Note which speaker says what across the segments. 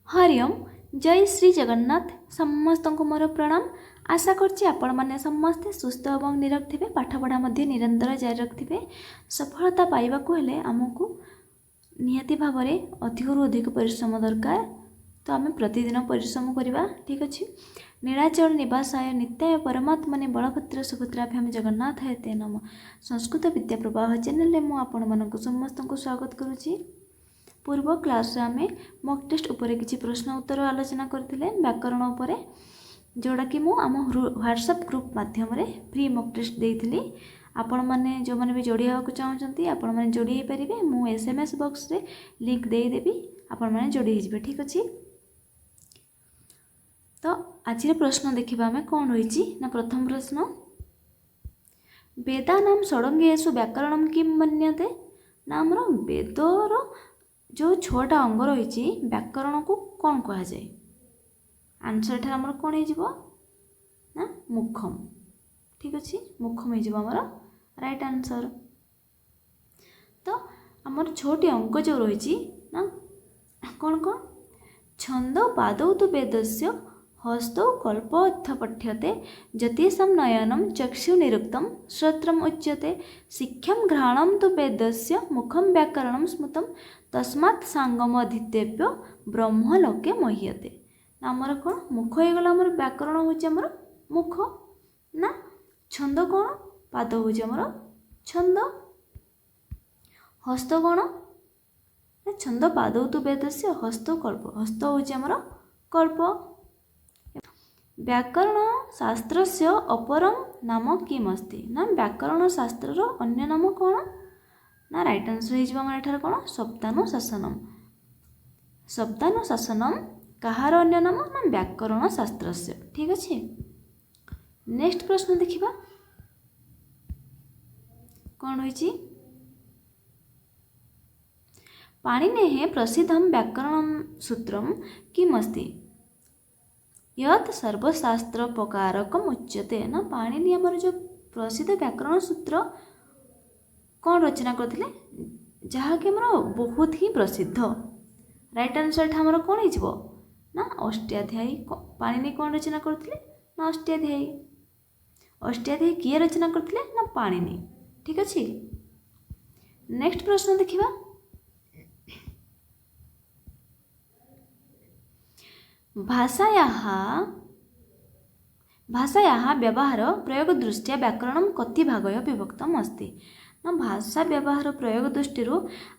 Speaker 1: हरिओम जय श्री जगन्नाथ समस्त को मोर प्रणाम। आशा करछि आपण माने समस्ते सुस्थ और निरोग थे। पाठपढ़ा निरंतर जारी रखिथे। सफलता पाइबा को हेले आमको निहाती भाव में अधिक अधिक परिश्रम दरकार। तो आम प्रतिदिन परिश्रम करवा। ठीक अच्छे। नीलाचल निवासाय नित्याय परमात्मने बलभद्र सुभद्राभ्याम जगन्नाथाय ते नमः। संस्कृत विद्या प्रवाह चैनल में मुझे समस्त को स्वागत करुच्ची। पूर्व क्लास आम मॉक टेस्ट उपरे किसी प्रश्न उत्तर आलोचना करते व्याकरण उपरे, जोड़ा कि मु आम व्हाट्सएप ग्रुप माध्यम फ्री मॉक टेस्ट देइथिली। आपण माने जो माने भी जोड़ी होगा चाहते आपण माने जोड़ी हो पारे। मु एसएमएस बॉक्स रे लिंक देदेवि, आपण माने जोड़ी हो। ठीक अच्छे। तो आज प्रश्न देखा आम कौन रही ना। प्रथम प्रश्न, वेदानां षडंगेषु व्याकरणं किं मन्यते ना। आमर वेदर जो 6टा अंग रही व्याकरण को कौन कह जाए। आंसर एठार आमर कौन हो ना मुखम। ठीक अच्छे। मुखम होमर राइट आंसर। तो आमर 6टी अंक जो रही ना कौन कौन, छंद पादौ तु वेदस्य हस्तौ कल्पोऽथ पठ्यते ज्योतिषं नयनं चक्षु निरुक्तं श्रोत्रम् उच्यते शिक्षां घ्राणं तु वेदस्य मुखं व्याकरणं स्मृतं तस्मात् सांगमधीतेभ्यो ब्रह्मलोके मह्यते। आमर कौन मुख हो गला। आमर व्याकरण होमर मुख ना। छंद कौन, पाद होमर छंद, हस्त कौन छंद पादौ तु वेदस्य हस्त कल्प, हस्त होमर कल्प। व्याकरण शास्त्रस्य अपरं नाम किमस्ति ना। व्याकरण शास्त्रर अन्य नाम कौन ना। राइट आंसर हो कौन शब्दानुशासनम। शब्दानुशासनम कहार अन्य नाम ना व्याकरण शास्त्रस्य। ठीक अच्छे। नेक्स्ट प्रश्न देखिबा कौन रही। पाणिनेः प्रसिद्धं व्याकरण सूत्रं किमस्ति यत् सर्वशास्त्र प्रकारकम उच्यते ना। पाणिनि आमर जो प्रसिद्ध व्याकरण सूत्र कौन रचना करते जहाँकि आमर बहुत ही प्रसिद्ध। राइट आंसर आमर कौन हो ना अष्टाध्यायी। पाणिनि कौन रचना करते ना अष्टाध्यायी। अष्टाध्यायी किए रचना करते ना पाणिनि। ठीक अच्छे। नेक्स्ट प्रश्न देखिबा, भाषायाः व्यवहार प्रयोग दृष्टिया व्याकरणं कति भागय विभक्तम् अस्ति ना। भाषा व्यवहार प्रयोग दृष्टि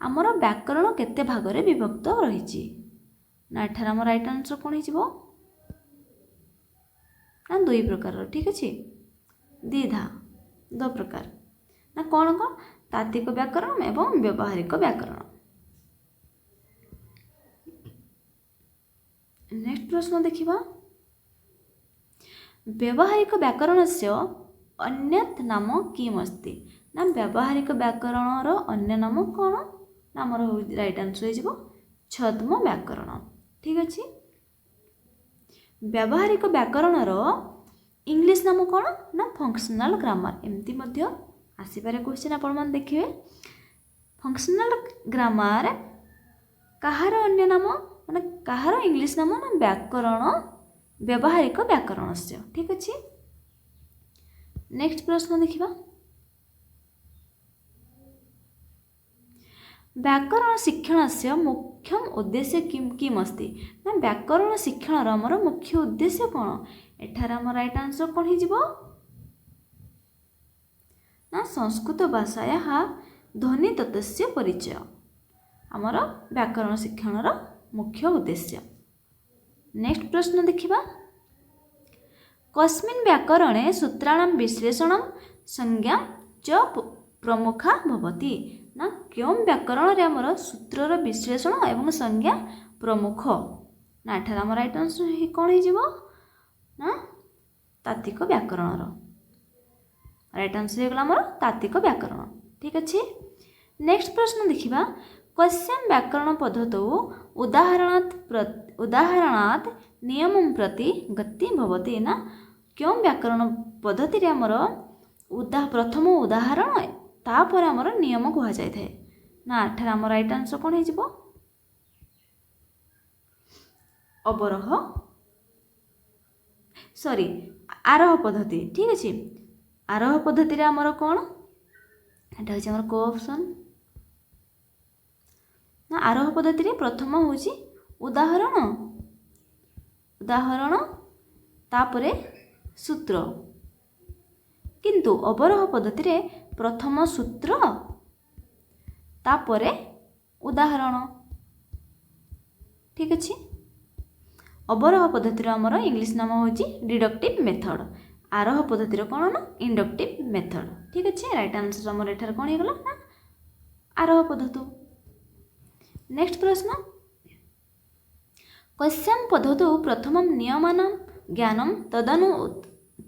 Speaker 1: आमर व्याकरण केते भागरे विभक्त रही ना। एठार आम राइट आंसर कौन हो ना 2 प्रकार। ठीक अच्छे। द्विधा 2 प्रकार ना। कौन कौन तात्विक व्याकरण एवं व्यवहारिक व्याकरण। नेक्स्ट प्रश्न देखिबा, व्यावहारिक व्याकरणस्य अन्यत् नाम किमस्ति ना। व्यावहारिक व्याकरणर अन्य नाम कौन ना आमर राइट आंसर हो छद्म व्याकरण। ठीक अच्छे। व्यावहारिक व्याकरणर इंग्लिश नाम कौन ना फंक्शनल ग्रामर। एमती मध्य आसीपारे क्वेश्चन आपण मन देखिए। फंक्शनल ग्रामर कहार अन्य नाम माने कहार इंग्लिश नाम ना व्याकरण व्यावहारिक व्याकरणस्य। ठीक अच्छे। नेक्स्ट प्रश्न देखिबा, व्याकरण शिक्षणस्य मुख्यम उद्देश्य किम अस्ति ना। व्याकरण शिक्षणर आमर मुख्य उद्देश्य कौन। एठार आम राइट आंसर कौन हो ना संस्कृत भाषायाः ध्वनि तत्वस्य परिचय आमर व्याकरण शिक्षणर मुख्य उद्देश्य। नेक्स्ट प्रश्न देखिबा, कस्मिन् व्याकरणे सूत्राणां विश्लेषणं संज्ञा च प्रमुखा भवति ना। क्यों व्याकरण रे आमर सूत्रर विश्लेषण एवं संज्ञा प्रमुख ना। एठार आम राइट आंसर कौन हो ना तात्विक व्याकरणर। राइट आंसर हो आमर तात्विक व्याकरण। ठीक अच्छे। नेक्स्ट प्रश्न देखिबा, कस्यां व्याकरण पद्धतौ उदाहरणात् नियमं प्रति गति भवति ना। क्यों व्याकरण पद्धति रे आमर प्रथम उदाहरण तापर आमर नियम कह जाए ना। एठार आम राइट आंसर कौन हो ଅବରୋହ ସରି ଆରୋହ ପଦ୍ଧତି ଠିକ୍ ଅଛି। ଆରୋହ ପଦ୍ଧତିରେ ଆମର କ'ଣ ଏଟା ହେଉଛି ଆମର କୋ ଅପସନ୍ ନା ଆରୋହ ପଦ୍ଧତିରେ ପ୍ରଥମ ହେଉଛି ଉଦାହରଣ ତାପରେ ସୂତ୍ର, କିନ୍ତୁ ଅବରୋହ ପଦ୍ଧତିରେ ପ୍ରଥମ ସୂତ୍ର ତାପରେ ଉଦାହରଣ। ଠିକ୍ ଅଛି। ଅବରୋହ ପଦ୍ଧତିର ଆମର ଇଂଲିଶ ନାମ ହେଉଛି ଡିଡକ୍ଟିଭ୍ ମେଥଡ଼। ଆରୋହ ପଦ୍ଧତିର କ'ଣ ନା ଇଣ୍ଡକ୍ଟିଭ୍ ମେଥଡ଼। ଠିକ୍ ଅଛି। ରାଇଟ୍ ଆନ୍ସର ଆମର ଏଠାରେ କ'ଣ ହେଇଗଲା ନା ଆରୋହ ପଦ୍ଧତି। ନେକ୍ସଟ ପ୍ରଶ୍ନ, କସ୍ୟାं ପଦ୍ଧତौ ପ୍ରଥମं ନିୟମାନାं ଜ୍ଞାनं ତଦनु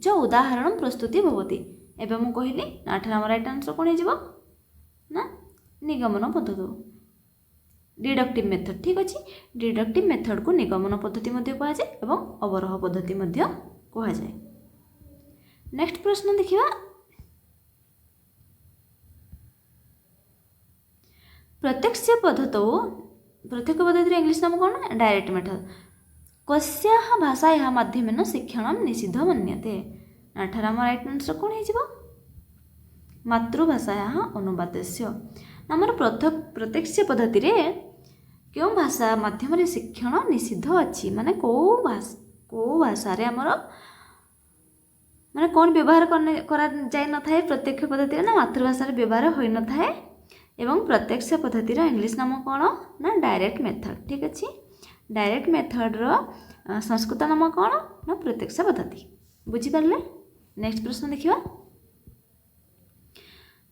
Speaker 1: च ଉଦାହରଣ ପ୍ରସ୍ତୁତି ଭବତି। ଏବେ ମୁଁ କହିଲି ନା ଏଠାରେ ଆମର ରାଇଟ୍ ଆନ୍ସର କ'ଣ ହେଇଯିବ ନା ନିଗମନ ପଦ୍ଧତି ଡିଡକ୍ଟିଭ୍ ମେଥଡ଼। ଠିକ୍ ଅଛି। ଡିଡକ୍ଟିଭ୍ ମେଥଡ଼କୁ ନିଗମନ ପଦ୍ଧତି ମଧ୍ୟ କୁହାଯାଏ ଏବଂ ଅବରୋହ ପଦ୍ଧତି ମଧ୍ୟ କୁହାଯାଏ। ନେକ୍ସଟ ପ୍ରଶ୍ନ ଦେଖିବା, ପ୍ରତ୍ୟକ୍ଷ ପଦ୍ଧତିର ଇଂଲିଶ ନାମ କ'ଣ ଡାଇରେକ୍ଟ ମେଥଡ଼। କସ୍ୟାଃ ଭାଷାୟାଃ ମାଧ୍ୟମେନ ଶିକ୍ଷଣଂ ନିଷିଦ୍ଧ ମନ୍ୟତେ। ଏଠାରେ ଆମର ରାଇଟ୍ ଆନ୍ସର କ'ଣ ହେଇଯିବ ମାତୃଭାଷାୟାଃ ଅନୁବାଦସ୍ୟ। ଆମର ପ୍ରତ୍ୟକ୍ଷ ପଦ୍ଧତିରେ କେଉଁ ଭାଷା ମାଧ୍ୟମରେ ଶିକ୍ଷଣ ନିଷିଦ୍ଧ ଅଛି, ମାନେ କେଉଁ ଭାଷାରେ ଆମର ମାନେ କ'ଣ ବ୍ୟବହାର କରାଯାଇନଥାଏ ପ୍ରତ୍ୟକ୍ଷ ପଦ୍ଧତିରେ ନା ମାତୃଭାଷାରେ ବ୍ୟବହାର ହୋଇନଥାଏ। ଏବଂ ପ୍ରତ୍ୟକ୍ଷ ପଦ୍ଧତିର ଇଂଲିଶ ନାମ କ'ଣ ନା ଡାଇରେକ୍ଟ ମେଥଡ଼। ଠିକ୍ ଅଛି। ଡାଇରେକ୍ଟ ମେଥଡ଼ର ସଂସ୍କୃତ ନାମ କ'ଣ ନା ପ୍ରତ୍ୟକ୍ଷ ପଦ୍ଧତି। ବୁଝିପାରିଲେ। ନେକ୍ସଟ ପ୍ରଶ୍ନ ଦେଖିବା,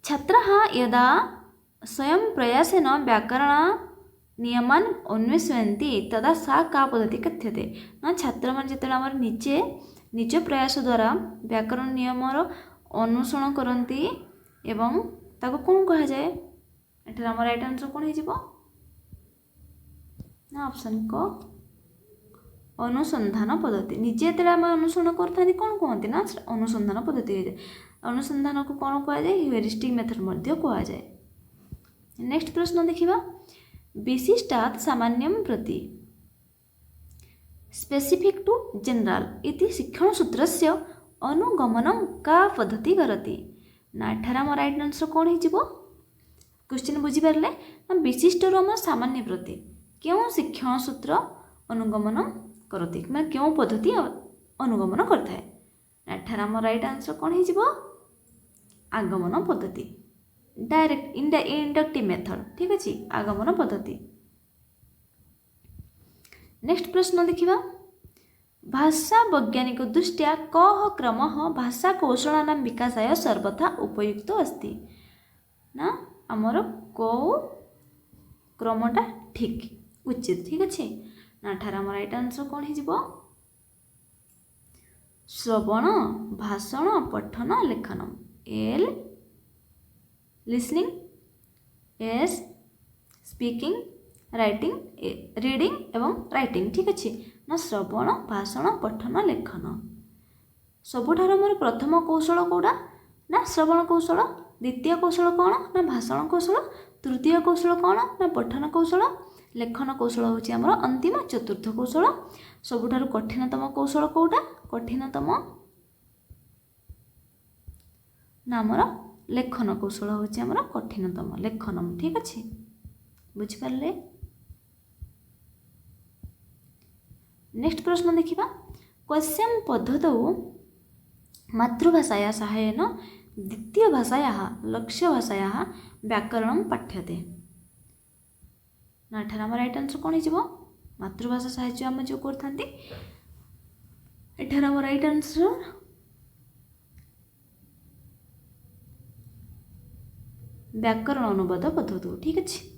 Speaker 1: ଛାତ୍ରः यदा स्वयं प्रयासेन व्याकरण नियमान अन्वेषयन्ति तदा सा का पद्धति कथ्यते। ना छात्र मान जेतेबेले आमर निज प्रयास द्वारा व्याकरण नियमर अनुसरण करती एवं ताको कोन कहा जाए, एठार आमर राइट आंसर कोन हे जिवो ना ऑप्शन क अनुसंधान पद्धति। निजे जेतेबेले आम अनुसरण करथानी कोन कहंती ना अनुसंधान पद्धति हे जाए। अनुसंधान को कोन कहा जाए ह्यूरिस्टिक मेथड मध्य कहा जाए। नेक्स्ट प्रश्न देखिबा, विशिष्टात् सामान्यं प्रति स्पेसिफिक टू जनरल इति शिक्षण सूत्रस्य अनुगमनं का पद्धति करति। ना एठार आम राइट आंसर कोन हे जिवो क्वेश्चन बुझी पारले ना विशिष्ट रो हम सामान्य प्रति क्यों शिक्षण सूत्र अनुगमन करति मैं क्यों पद्धति अनुगमन करता है। एठार आम राइट आंसर कोन हे जिवो आगमन पद्धति डायरेक्ट इंडक्टिव मेथड। ठीक अच्छे आगमन पद्धति। नेक्स्ट प्रश्न देखिबा, भाषा वैज्ञानिक दृष्टिया कः क्रमः भाषा कौशलानां विकासाय सर्वथा उपयुक्त अस्ति। ना आमर कौ क्रमटा ठीक उचित। ठीक अच्छे ना ठार आम राइट आंसर कौन हो श्रवण भाषण पठन लेखन L listening S speaking writing reading एवं राइटिंग। ठीक अच्छे ना श्रवण भाषण पठन लेखन सबुठार मोर प्रथम कौशल कौटा ना श्रवण कौशल, द्वितीय कौशल कौन ना भाषण कौशल, तृतीय कौशल कौन ना पठन कौशल, लेखन कौशल हूँ आमर अंतिम चतुर्थ कौशल। सबुठार कठिनतम कौशल कौटा कठिनतम ना आमर लेखन कौशल हूँ आमर कठिनतम लेखनम। ठीक अच्छे बुझिपारे। नेक्स्ट प्रश्न देखिबा, क्वेश्चन पद्धतौ मातृभाषाया सहायेन द्वितीय भाषायाः लक्ष्य भाषायाः व्याकरण पाठ्यते। ना एठार आम राइट आंसर कौन हो मातृभाषा साहाय्य आम जो करता एठार आम राइट आंसर व्याकरण अनुवाद पद्धति। ठीक अच्छे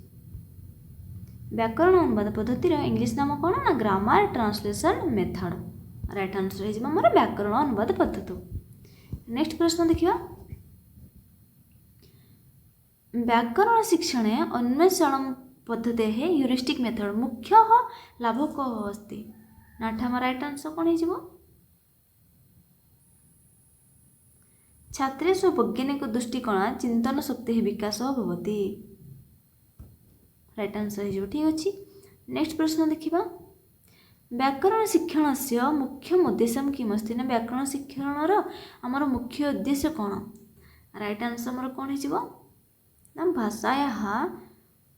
Speaker 1: व्याकरण अनुवाद पद्धतिर इंग्लिश नाम कौन ना grammar translation method. Right answer है आम व्याकरण अनुवाद पद्धति। नेक्स्ट प्रश्न देखिए, व्याकरण शिक्षण अन्वेषण पद्धति है ह्यूरिस्टिक मेथड मुख्य लाभ कह अस्ति। नाठाम राइट आंसर कौन हो छात्रेषु वैज्ञानिक दृष्टिकोण चिंतन शक्ति विकास भवति। राइट आंसर हो। ठीक अच्छे नेक्स्ट प्रश्न देखिबा, व्याकरण शिक्षण से मुख्य उद्देश्य किमस्ति ना व्याकरण शिक्षण आमर मुख्य उद्देश्य कौन राइट आंसर आमर कौन हो ना भाषाया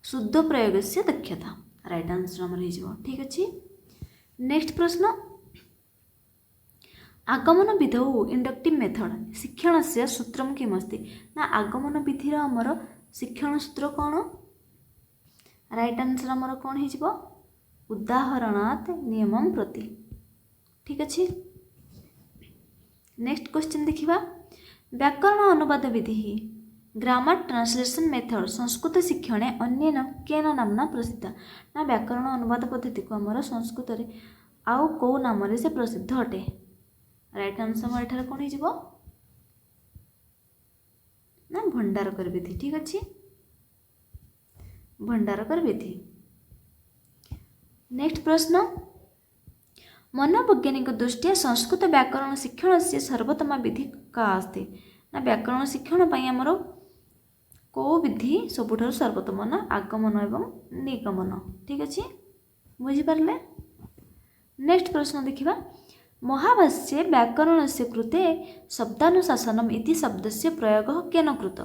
Speaker 1: शुद्ध प्रयोग से दक्षता राइट आंसर आमर हो ठीक अच्छे। नेक्स्ट प्रश्न आगमन विधौ इंडक्टिव मेथड शिक्षण से सूत्रम किमस्ति ना आगमन विधिर आमर शिक्षण सूत्र कौन राइट आंसर आमर कौन हो उदाहरणात् नियमम प्रति ठीक अच्छे। नेक्स्ट क्वेश्चन देखिबा व्याकरण अनुवाद विधि ग्रामर ट्रांसलेशन मेथड संस्कृत शिक्षणे अन्येन केन नामना प्रसिद्ध ना व्याकरण अनुवाद पद्धति को आमर संस्कृत रे आउ को नाम से प्रसिद्ध अटे राइट आंसर आमर एठार कौन हो ना भंडारकर विधि ठीक अच्छे भंडारकर विधि। नेक्स्ट प्रश्न मनोवैज्ञानिक दृष्टिया संस्कृत व्याकरण शिक्षण से सर्वोत्तम विधि का अस्ति ना व्याकरण शिक्षण पाई आमर को विधि सबुठार सर्वोत्तम ना आगमन एवं निगमन ठीक अच्छे बुझिपारे। नेक्स्ट प्रश्न देखिबा महाभाष्ये व्याकरण से कृते शब्दानुशासनम इति शब्द से प्रयोग केन कृत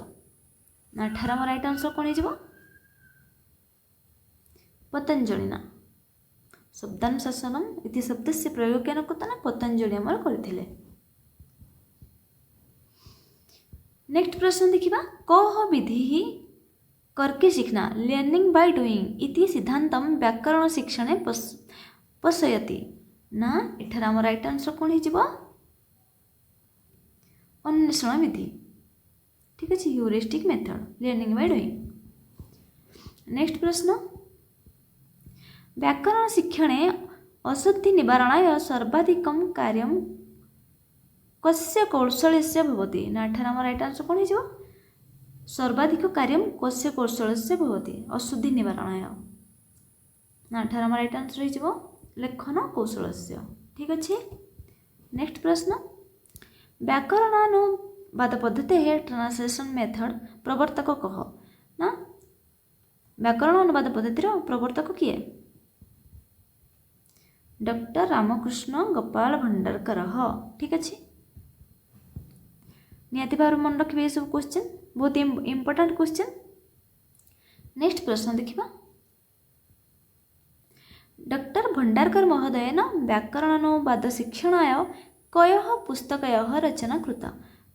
Speaker 1: ना एठार आमर राइट आंसर कौन हो पतंजलि ना शब्दानुशासनम इति शब्द से प्रयोग केन कृत ना पतंजलि आमर करथिले। नेक्स्ट प्रश्न देखिबा कह विधि करके सीखना लर्निंग बाय डूइंग इति सिद्धांतम व्याकरण शिक्षणे पोषयति ना एठार आमर राइट आंसर कौन हो अन्वेषण विधि ठीक अच्छे heuristic method learning by doing. Next प्रश्न व्याकरण शिक्षणे अशुद्धि निवारणाय सर्वाधिकं कार्यं कस्य कौशलस्य भवति ना एठार आमर राइट आंसर कौन हो सर्वाधिक कार्यं कस्य कौशलस्य भवति अशुद्धि निवारणाय ना एठार आमर राइट आंसर हो लेखन कौशलस्य ठीक अच्छे। नेक्स्ट प्रश्न व्याकरणानुवाद पद्धति ट्रांसलेशन मेथड प्रवर्तक कह ना व्याकरण अनुवाद पद्धतिर प्रवर्तक किए डॉक्टर रामकृष्ण गोपाल भंडारकर ठीक अच्छे निहाती भाव मन रखिए सब क्वेश्चन बहुत इंपोर्टेंट क्वेश्चन। नेक्स्ट प्रश्न देखिबा डॉक्टर भंडारकर महोदय न व्याकरण अनुवाद शिक्षणाय कयः पुस्तकयः रचना कृता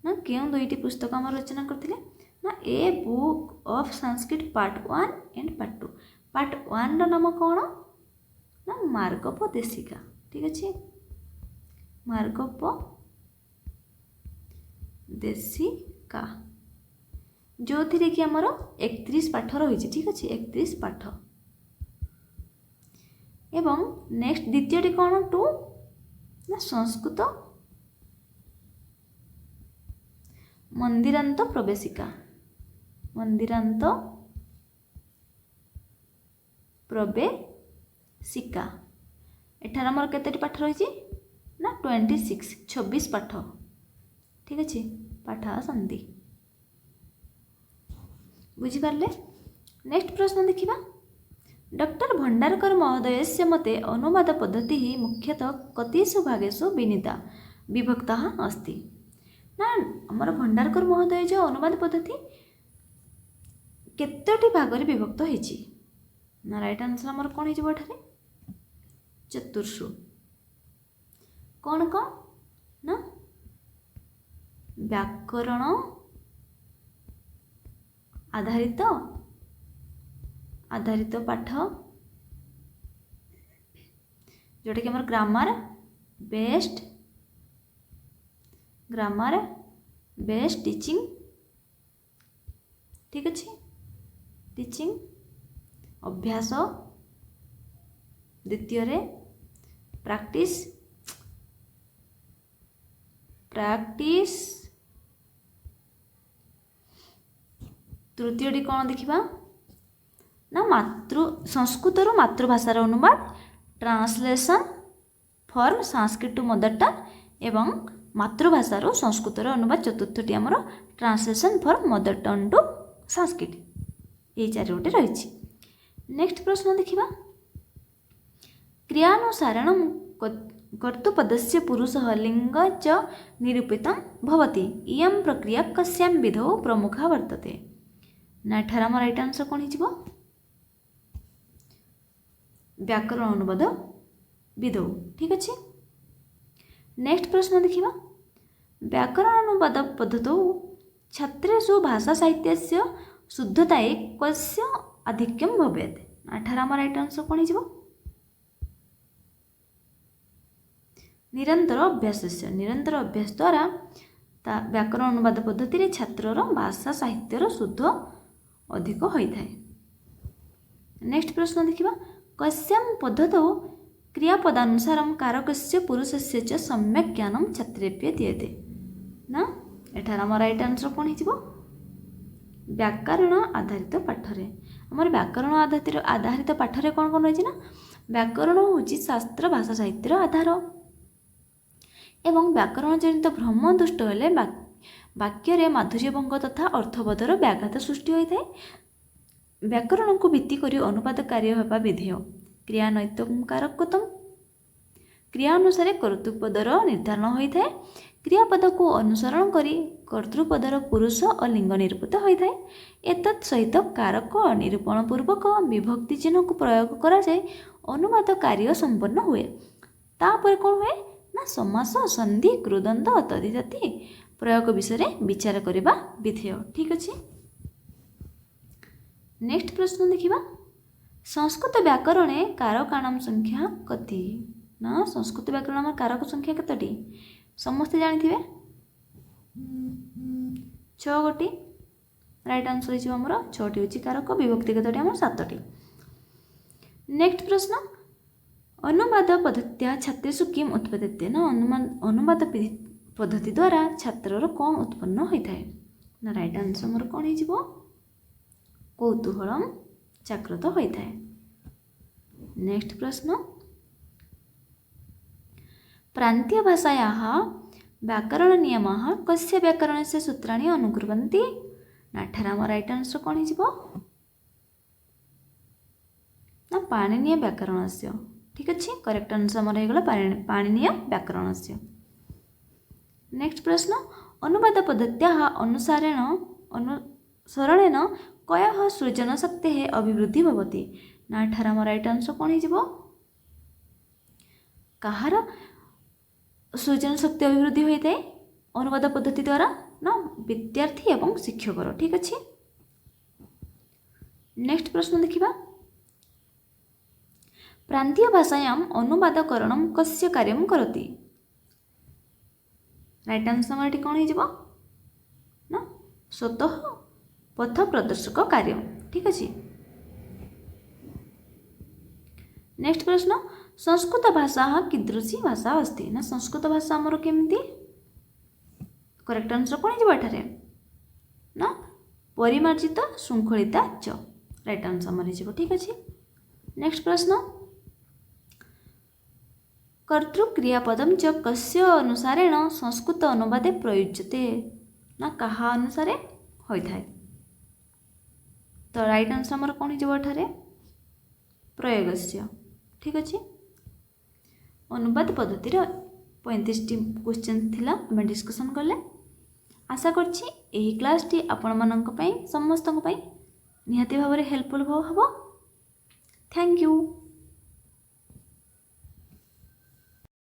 Speaker 1: ना क्यों दुईटी पुस्तक आम रचना करथिले ना a book of Sanskrit part 1 and part 2 part 1 रो नाम कौन ना मार्गप देशिका ठीक अच्छे मार्गप देशिका जो थी कि आमर 31 पाठ रही ठीक अच्छे 31 पाठ एवं नेक्स्ट द्वितीय कौन 2 ना संस्कृत मंदिरांत प्रवेशिका मंदिरांत प्रवेशिका एठार आमर केते पाठ रही ना 26 पाठ ठीक अच्छे पाठ संधि बुझिपारे। नेक्स्ट प्रश्न देखिबा डॉक्टर भंडारकर महोदय से मते अनुवाद पद्धति मुख्यतः कतिषु भागेषु विभक्ता अस्ति ना आमर भंडारकर महोदय जो अनुवाद पद्धति केतोटी भाग रे विभक्त होइछि ना राइट आंसर आमर कोन हिजबो एठारे चतुर्षु कौन कौन ना व्याकरण आधारित पाठ जोटा कि आमर ग्रामर बेस्ड टीचिंग ठीक अच्छे टीचिंग अभ्यास द्वितीय रे प्रैक्टिस तृतीय कौन देखिबा ना संस्कृत मातृभाषार अनुवाद translation from Sanskrit to mother tongue एवं मातृभाषार संस्कृतर अनुवाद चतुर्थटी आमर translation from mother tongue to Sanskrit ये चारोटी रही। नेक्स्ट प्रश्न देखिबा क्रियानुसारेण कर्तृपदस्य पुरुषः लिङ्ग च निरूपितं भवति। इयं प्रक्रिया कस्यां विधौ प्रमुखा वर्तते ना एठार आम राइट आंसर कौन हो व्याकरण अनुवाद विधौ। ठीक अच्छे नेक्स्ट प्रश्न देखिबा व्याकरण अनुवाद पद्धतौ छात्रेषु भाषा साहित्यस्य शुद्धतायै कस्य आधिक्यं भवेत् एठार आम राइट आंसर कौन हो निरंतर अभ्यास द्वारा व्याकरण अनुवाद पद्धति रे छात्रर भाषा साहित्यर शुद्ध अधिक होता है। नेक्स्ट प्रश्न देखिबा कस्यां पद्धतौ क्रियापदानुसारं कारकस्य पुरुषस्य च सम्यक् ज्ञानं छात्रेभ्यः दीयते ना एठार आम राइट आंसर कौन हो व्याकरण आधारित पाठरे आमर व्याकरण आधारित पाठरे कौन कौन रही ना व्याकरण हूँ शास्त्र भाषा साहित्यर आधार एवं व्याकरण जनित भ्रम दुष्ट हेले वाक्य माधुर्यभंग तथा अर्थबोधर व्याघात सृष्टि होता है। व्याकरण को भित्ति करी अनुवाद कार्य होगा विधेय क्रिया नैतम कारकतम क्रिया अनुसार कर्तृपदर निर्धारण होता है। क्रियापद को अनुसरण करी कर्तृपदर पुरुष और लिंग निरूपित होता है। एतत् सहित कारक निरूपण पूर्वक विभक्ति चिन्ह को प्रयोग करा जाए अनुवाद कार्य संपन्न हुए। तापर कौन हुए ना समास संधि कृदंत तदिजाति प्रयोग विषय विचार करबा विधेय। ठीक अच्छे नेक्स्ट प्रश्न देखिबा संस्कृत व्याकरण कारकाणाम संख्या कति ना संस्कृत व्याकरण कारक संख्या कतटी समस्ते जानिथिबे 6 गोटी राइट आंसर हो हमर 6टी होची कारक विभक्ति कतटी हमर 7टी। नेक्स्ट प्रश्न अनुवाद पद्धत्या छात्रेषु किम उत्पद्यते ना अनुवाद पद्धति द्वारा छात्रर कौन उत्पन्न होता है ना राइट आंसर मोर कौन हो कौतूहल जागृत होता है। नेक्स्ट प्रश्न प्रांतीय भाषायाः व्याकरण नियमाः कस्य व्याकरणस्य सूत्राणि अनुकुर्वन्ति ना एठार आम राइट आंसर कौन हो ना पाणिनीय व्याकरणस्य। ठीक अच्छे करेक्ट आंसर आमर हो पाणिनीय व्याकरण से। नेक्स्ट प्रश्न अनुवाद पद्धत्या अनुसरणेन कयः सृजनशक्तेः अभिवृद्धि भवति ना एठार आम राइट आंसर कौन हो कहार सृजनशक्ति अभिवृद्धि होता है अनुवाद पद्धति द्वारा ना विद्यार्थी एवं शिक्षकर। ठीक अच्छे नेक्स्ट प्रश्न देखिबा प्रांतीय भाषायां अनुवादकरणं कस्य कार्यं करोति राइट आंसर माटी कौन हो ना स्वतः पथ प्रदर्शक कार्य। ठीक अच्छे नेक्स्ट प्रश्न संस्कृत भाषा कीदृशी भाषा अस्ति ना संस्कृत भाषा आमर केमिति करेक्ट आंसर कौन हो ना परिमार्जित शृंखलिता च राइट आंसर आमर हो। ठीक अच्छे नेक्स्ट प्रश्न कर्तृक्रियापदं च कस्य अनुसारेण संस्कृत अनुवादे प्रयुज्यते ना कहा अनुसारे होता है तो राइट आंसर आमर कौन हो प्रयोगस्य। ठीक अच्छे अनुवाद पद्धति 35टी क्वेश्चन थिला आम डिस्कसन कले आशा करछि एही क्लासटी आपण मानक पई समस्तक पई निहाती भाव हेल्पफुल हम। Thank you.